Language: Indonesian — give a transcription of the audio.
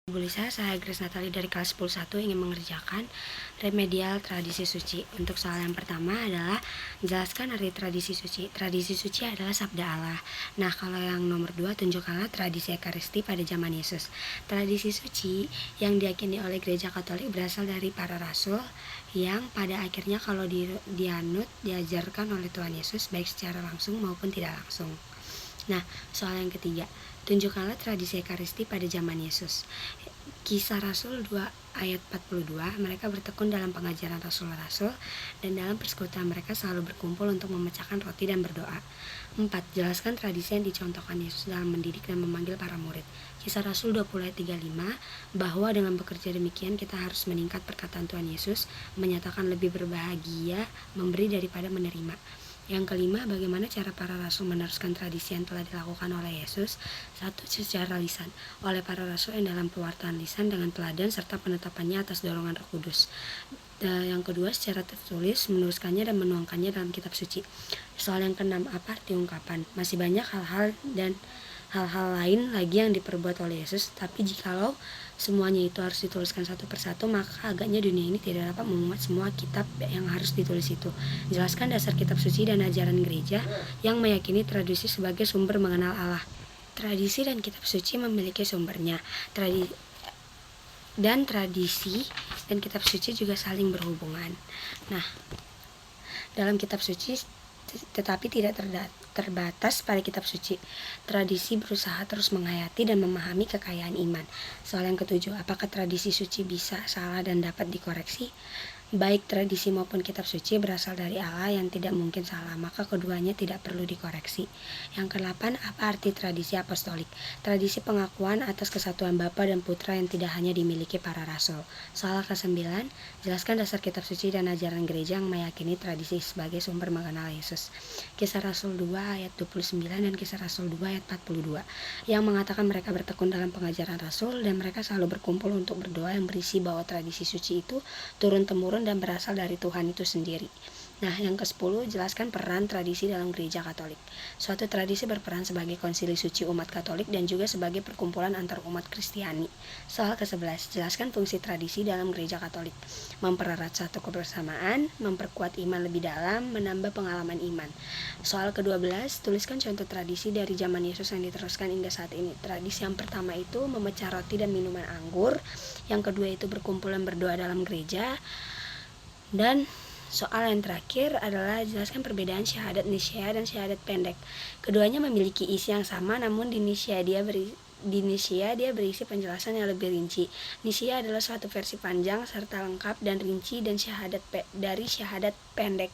Bu Lisa, saya Grace Natali dari kelas 10.1 ingin mengerjakan remedial tradisi suci. Untuk soal yang pertama adalah menjelaskan arti tradisi suci. Tradisi suci adalah sabda Allah. Nah, kalau yang nomor 2, tunjukkanlah tradisi Ekaristi pada zaman Yesus. Tradisi suci yang diyakini oleh Gereja Katolik berasal dari para rasul yang pada akhirnya kalau dianut diajarkan oleh Tuhan Yesus baik secara langsung maupun tidak langsung. Nah, soal yang ketiga, tunjukkanlah tradisi Ekaristi pada zaman Yesus. Kisah Rasul 2 ayat 42, mereka bertekun dalam pengajaran rasul-rasul dan dalam persekutuan mereka selalu berkumpul untuk memecahkan roti dan berdoa. 4. Jelaskan tradisi yang dicontohkan Yesus dalam mendidik dan memanggil para murid. Kisah Rasul 20 ayat 35, bahwa dengan bekerja demikian kita harus meningkat perkataan Tuhan Yesus, menyatakan lebih berbahagia memberi daripada menerima. Yang kelima, bagaimana cara para rasul meneruskan tradisi yang telah dilakukan oleh Yesus? 1. Secara lisan, oleh para rasul yang dalam pewartaan lisan dengan teladan serta penetapannya atas dorongan Roh Kudus. Yang kedua, secara tertulis, menuliskannya dan menuangkannya dalam kitab suci. Soal yang keenam, apa arti ungkapan? Masih banyak hal-hal lain lagi yang diperbuat oleh Yesus, tapi jikalau semuanya itu harus dituliskan satu persatu, maka agaknya dunia ini tidak dapat memuat semua kitab yang harus ditulis itu. Jelaskan dasar kitab suci dan ajaran gereja yang meyakini tradisi sebagai sumber mengenal Allah. Tradisi dan kitab suci memiliki sumbernya. Tradisi dan kitab suci juga saling berhubungan. Nah, dalam kitab suci tetapi tidak terbatas pada kitab suci. Tradisi berusaha terus menghayati dan memahami kekayaan iman. Soal yang ketujuh, apakah tradisi suci bisa salah dan dapat dikoreksi? Baik tradisi maupun kitab suci berasal dari Allah yang tidak mungkin salah, maka keduanya tidak perlu dikoreksi. Yang ke-8, apa arti tradisi apostolik? Tradisi pengakuan atas kesatuan Bapa dan Putra yang tidak hanya dimiliki para rasul. Soal ke-9, jelaskan dasar kitab suci dan ajaran gereja yang meyakini tradisi sebagai sumber mengenal Yesus. Kisah Rasul 2 ayat 29 dan Kisah Rasul 2 ayat 42 yang mengatakan mereka bertekun dalam pengajaran rasul dan mereka selalu berkumpul untuk berdoa yang berisi bahwa tradisi suci itu turun-temurun dan berasal dari Tuhan itu sendiri. Nah, yang ke-10, jelaskan peran tradisi dalam gereja Katolik. Suatu tradisi berperan sebagai konsili suci umat Katolik dan juga sebagai perkumpulan antar umat Kristiani. Soal ke-11, jelaskan fungsi tradisi dalam gereja Katolik. Mempererat satu kebersamaan, memperkuat iman lebih dalam, menambah pengalaman iman. Soal ke-12, tuliskan contoh tradisi dari zaman Yesus yang diteruskan hingga saat ini. Tradisi yang pertama itu memecah roti dan minuman anggur. Yang kedua itu berkumpul dan berdoa dalam gereja. Dan soal yang terakhir adalah jelaskan perbedaan syahadat Nisea dan syahadat pendek. Keduanya memiliki isi yang sama, namun di Nisea dia berisi penjelasan yang lebih rinci. Nisea adalah suatu versi panjang serta lengkap dan rinci dan dari syahadat pendek.